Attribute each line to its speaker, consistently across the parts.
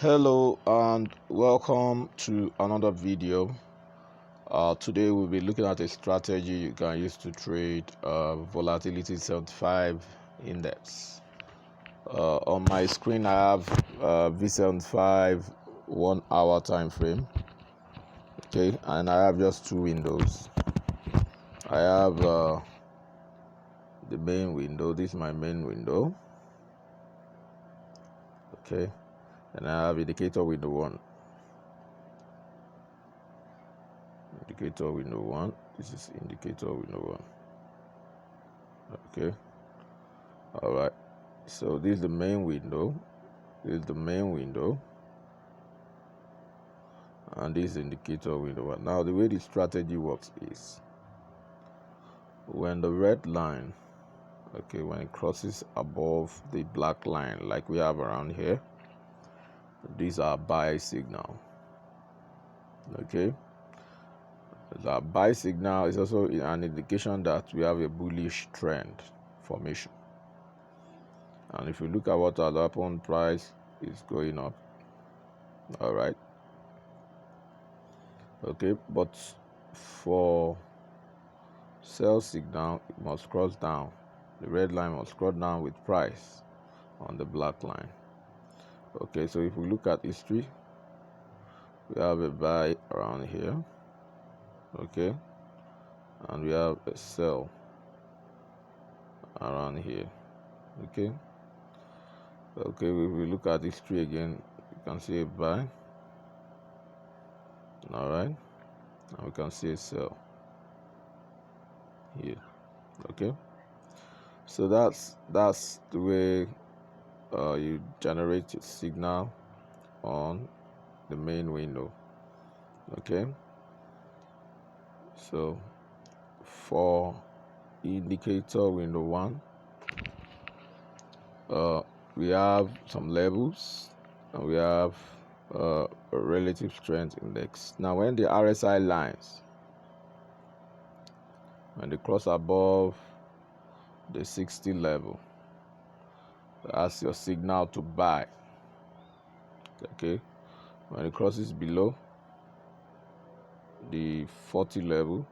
Speaker 1: Hello and welcome to another video. Today we'll be looking at a strategy you can use to trade volatility 75 index. On my screen I have V75 1 hour time frame. Okay, and I have just two windows. I have the main window. This is my main window. Okay, and I have indicator window 1. Indicator window 1. This is indicator window 1. Okay, all right, so this is the main window, and this is indicator window 1. Now the way the strategy works is when the red line, okay, when it crosses above the black line like we have around here, these are buy signal. Okay, the buy signal is also an indication that we have a bullish trend formation. And if you look at what has happened, price is going up. All right, okay, but for sell signal, it must cross down. The red line must cross down with price on the black line. Okay, so if we look at history, we have a buy around here. Okay, and we have a sell around here. Okay, if we look at history again, you can see a buy. All right, and we can see a sell here. Okay, so that's the way you generate a signal on the main window. Okay, so for indicator window 1, we have some levels and we have a relative strength index. Now when the RSI lines, when they cross above the 60 level, that's your signal to buy. Okay, when it crosses below the 40 level,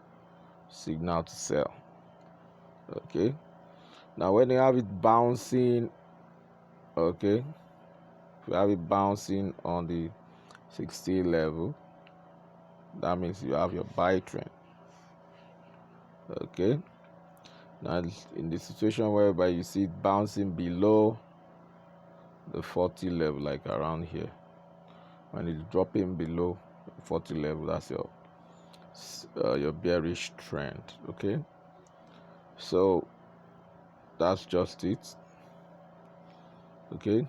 Speaker 1: signal to sell. Okay, now when you have it bouncing, okay, if you have it bouncing on the 60 level, that means you have your buy trend. Okay, now in the situation whereby you see it bouncing below the 40 level, like around here, when it's dropping below 40 level, that's your bearish trend. Okay, so that's just it. Okay,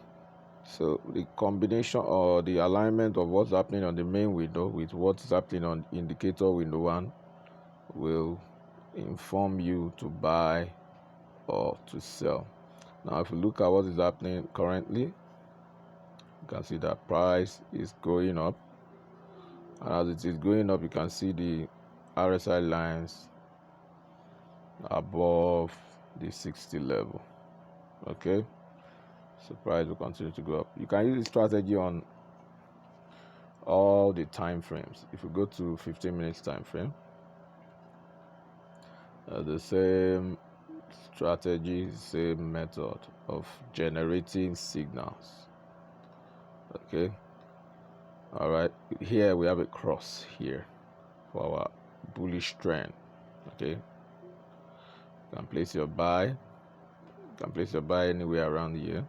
Speaker 1: so the combination or the alignment of what's happening on the main window with what's happening on indicator window 1 will inform you to buy or to sell. Now if you look at what is happening currently, you can see that price is going up, and as it is going up, you can see the RSI lines above the 60 level. Okay, so price will continue to go up. You can use this strategy on all the time frames. If you go to 15 minutes time frame, the same strategy, same method of generating signals. Okay, all right, here we have a cross here for our bullish trend. Okay, you can place your buy, anywhere around here.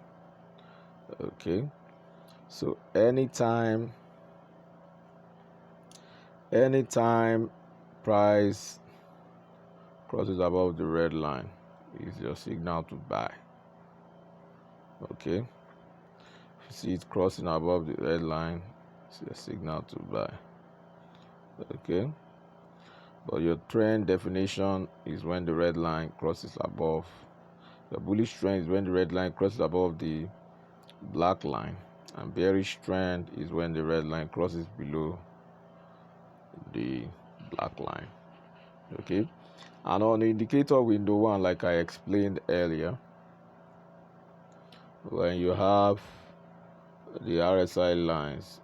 Speaker 1: Okay, so anytime price crosses above the red line is your signal to buy. Okay, if you see it crossing above the red line, it's your signal to buy. Okay, but your trend definition is when the red line crosses above. The bullish trend is when the red line crosses above the black line, and bearish trend is when the red line crosses below the black line. Okay, and on the indicator window 1, like I explained earlier, when you have the RSI lines,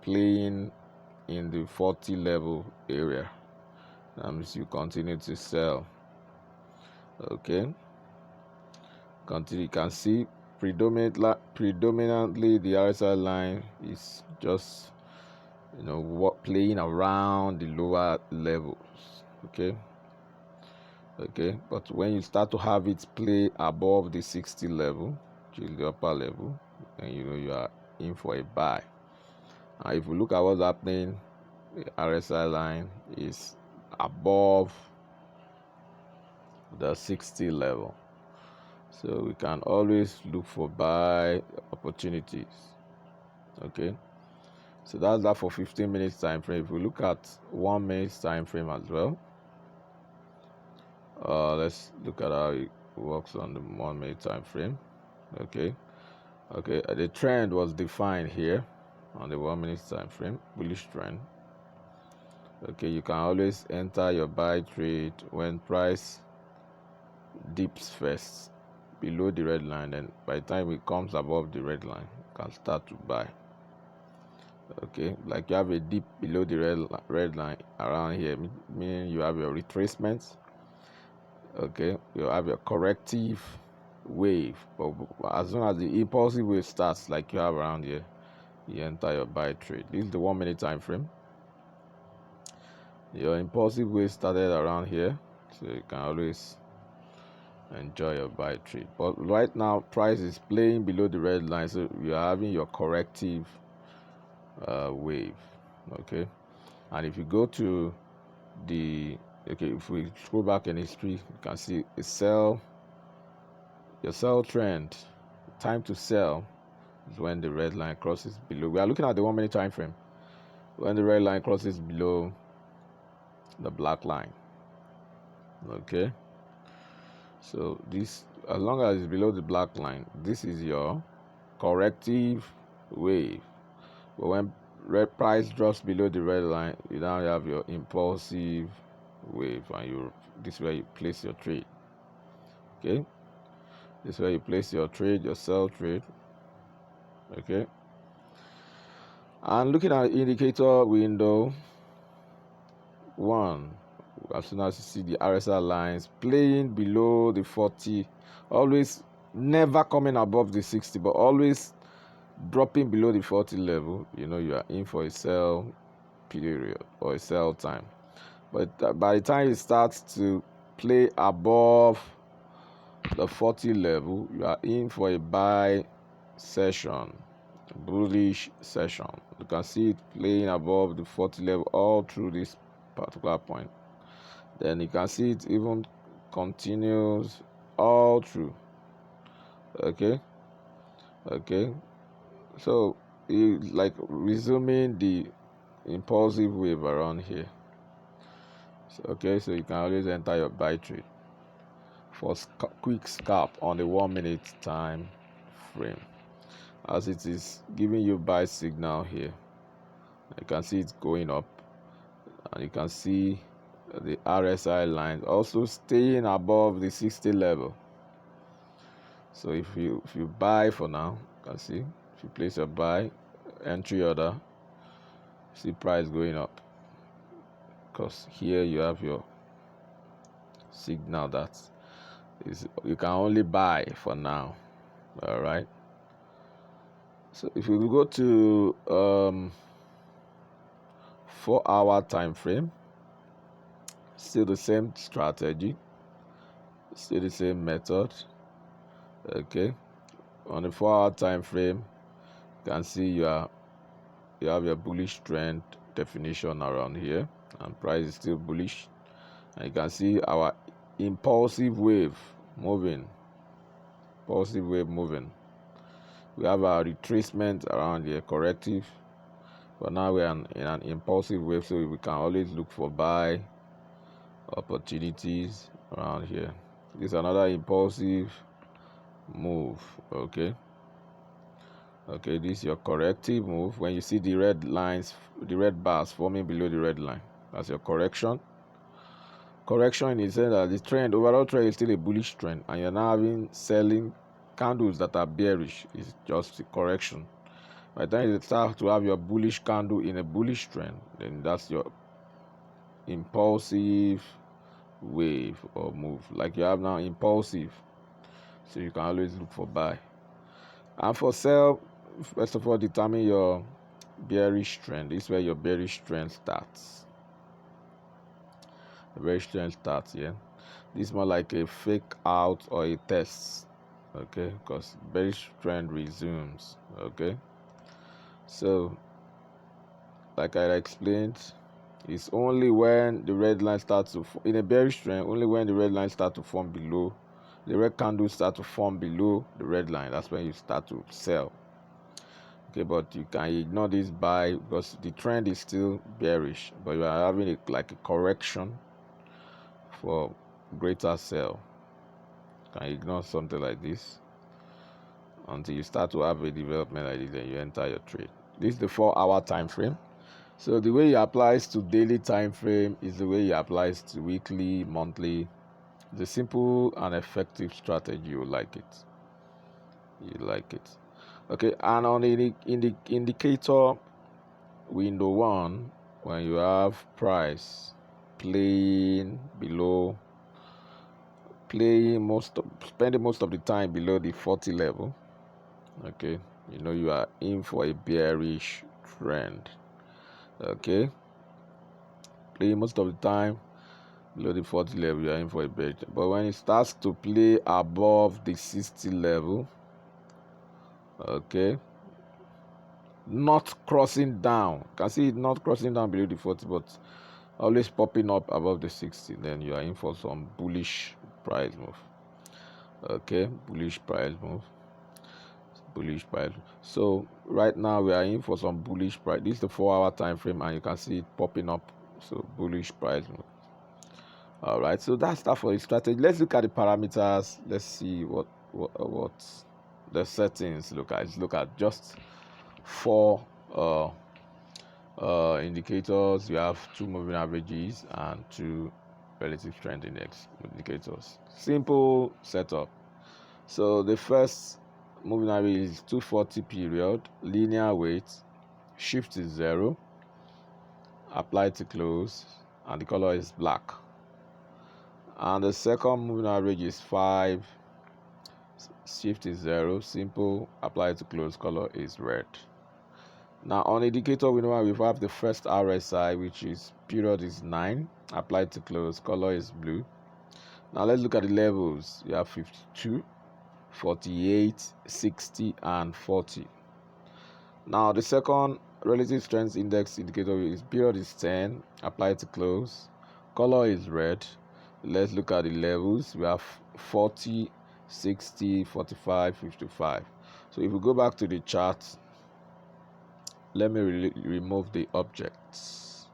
Speaker 1: playing in the 40 level area. That means you continue to sell. Okay, continue. You can see predominantly the RSI line is just playing around the lower levels. Okay, but when you start to have it play above the 60 level, which is the upper level, then you are in for a buy. And if you look at what's happening, the RSI line is above the 60 level, so we can always look for buy opportunities. Okay, so that's that for 15 minutes time frame. If we look at 1 minute time frame as well, let's look at how it works on the 1 minute time frame. Okay, the trend was defined here on the 1 minute time frame, bullish trend. Okay, you can always enter your buy trade when price dips first below the red line, and by the time it comes above the red line, you can start to buy. Okay, like you have a dip below the red line around here, meaning you have your retracements. Okay, you have your corrective wave, but as soon as the impulsive wave starts, like you have around here, you enter your buy trade. This is the 1 minute time frame. Your impulsive wave started around here, so you can always enjoy your buy trade. But right now, price is playing below the red line, so you are having your corrective wave. Okay, and if you go to if we scroll back in history, you can see your sell trend. Time to sell is when the red line crosses below. We are looking at the 1 minute time frame. When the red line crosses below the black line. Okay, so this, as long as it's below the black line, this is your corrective wave. But when red price drops below the red line, you now have your impulsive wave, and this is where you place your trade. Okay, this is where you place your trade, your sell trade. Okay, and looking at the indicator window 1, as soon as you see the RSI lines playing below the 40, always never coming above the 60, but always dropping below the 40 level, you are in for a sell period or a sell time. But by the time it starts to play above the 40 level, you are in for a buy session, bullish session. You can see it playing above the 40 level all through this particular point. Then you can see it even continues all through. Okay, so it's like resuming the impulsive wave around here. So you can always enter your buy trade for quick scalp on the 1 minute time frame, as it is giving you buy signal here. You can see it's going up, and you can see the RSI lines also staying above the 60 level. So if you buy for now, you can see, if you place a buy entry order, see price going up, because here you have your signal that you can only buy for now. All right, so if we go to 4-hour time frame, still the same strategy, still the same method. Okay, on the 4-hour time frame, you can see you have your bullish trend definition around here, and price is still bullish, and you can see our impulsive wave moving. We have our retracement around here, corrective, but now we're in an impulsive wave, so we can always look for buy opportunities around here. This is another impulsive move. Okay, this is your corrective move. When you see the red lines, the red bars forming below the red line, that's your correction in the sense that the overall trend is still a bullish trend, and you're now having selling candles that are bearish is just a correction. By the time you start to have your bullish candle in a bullish trend, then that's your impulsive wave or move. Like you have now impulsive, so you can always look for buy. And for sell, first of all, determine your bearish trend. This is where your bearish trend starts. The bearish trend starts here. This is more like a fake out or a test, okay, because bearish trend resumes. Okay, so like I explained, it's only when the red line starts to in a bearish trend, only when the red line starts to form below, the red candles start to form below the red line, that's when you start to sell. Okay, but you can ignore this buy because the trend is still bearish, but you are having like a correction for greater sell. You can ignore something like this until you start to have a development like this, then you enter your trade. This is the 4-hour time frame. So the way it applies to daily time frame is the way it applies to weekly, monthly. It's a simple and effective strategy. You like it. You like it. Okay, and on the indicator window 1, when you have price playing below, spending most of the time below the 40 level, okay, you know you are in for a bearish trend. Okay, playing most of the time below the 40 level, you are in for a bearish trend. But when it starts to play above the 60 level, okay, not crossing down, you can see it not crossing down below the 40, but always popping up above the 60, then you are in for some bullish price move. Okay, bullish price move. So right now we are in for some bullish price. This is the 4-hour time frame, and you can see it popping up. So bullish price move. All right, so that's that for the strategy. Let's look at the parameters. Let's see what the settings look at. Let's look at just 4 indicators. You have 2 moving averages and 2 relative strength index indicators. Simple setup. So the first moving average is 240 period, linear weight, shift is 0, apply to close, and the color is black. And the second moving average is 5, shift is 0, simple, apply to close, color is red. Now on indicator window we have the first RSI, which is period is 9, apply to close, color is blue. Now let's look at the levels. You have 52, 48, 60, and 40. Now the second relative strength index indicator is period is 10, apply to close, color is red. Let's look at the levels. We have 40, 60, 45, 55. So if we go back to the chart, let me remove the objects.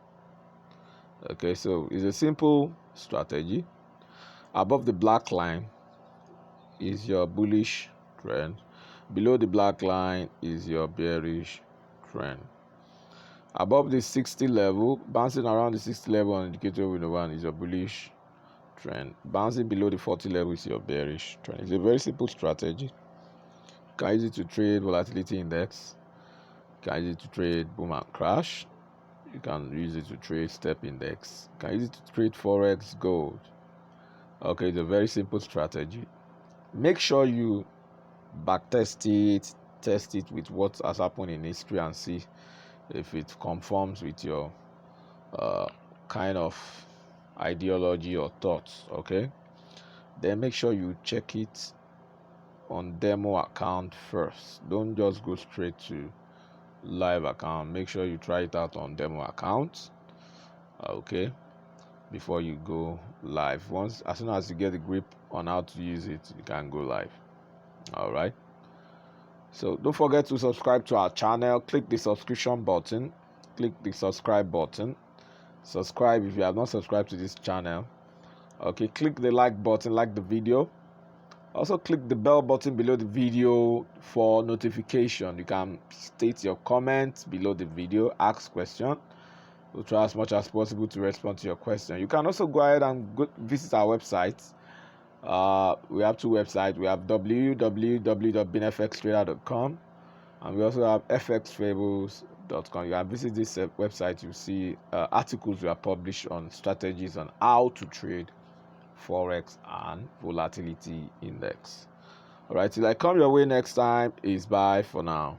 Speaker 1: Okay, so it's a simple strategy. Above the black line is your bullish trend, below the black line is your bearish trend. Above the 60 level, bouncing around the 60 level on indicator window 1 is your bullish trend. Bouncing below the 40 level is your bearish trend. It's a very simple strategy. You can use it to trade volatility index. You can use it to trade boom and crash. You can use it to trade step index. You can use it to trade forex, gold. Okay, it's a very simple strategy. Make sure you backtest it, test it with what has happened in history, and see if it conforms with your kind of ideology or thoughts. Okay, then make sure you check it on demo account first. Don't just go straight to live account. Make sure you try it out on demo account, okay, before you go live. As soon as you get the grip on how to use it, you can go live. All right, so don't forget to subscribe to our channel. Click the subscription button, click the subscribe button, subscribe if you have not subscribed to this channel. Okay, click the like button, like the video. Also click the bell button below the video for notification. You can state your comments below the video, ask question. We'll try as much as possible to respond to your question. You can also go ahead and visit our website, We have two websites. We have www.binfxtrader.com, and we also have fxfables.com. You can visit this website. You see articles we have published on strategies on how to trade forex and volatility index. All right, till I come your way next time, is bye for now.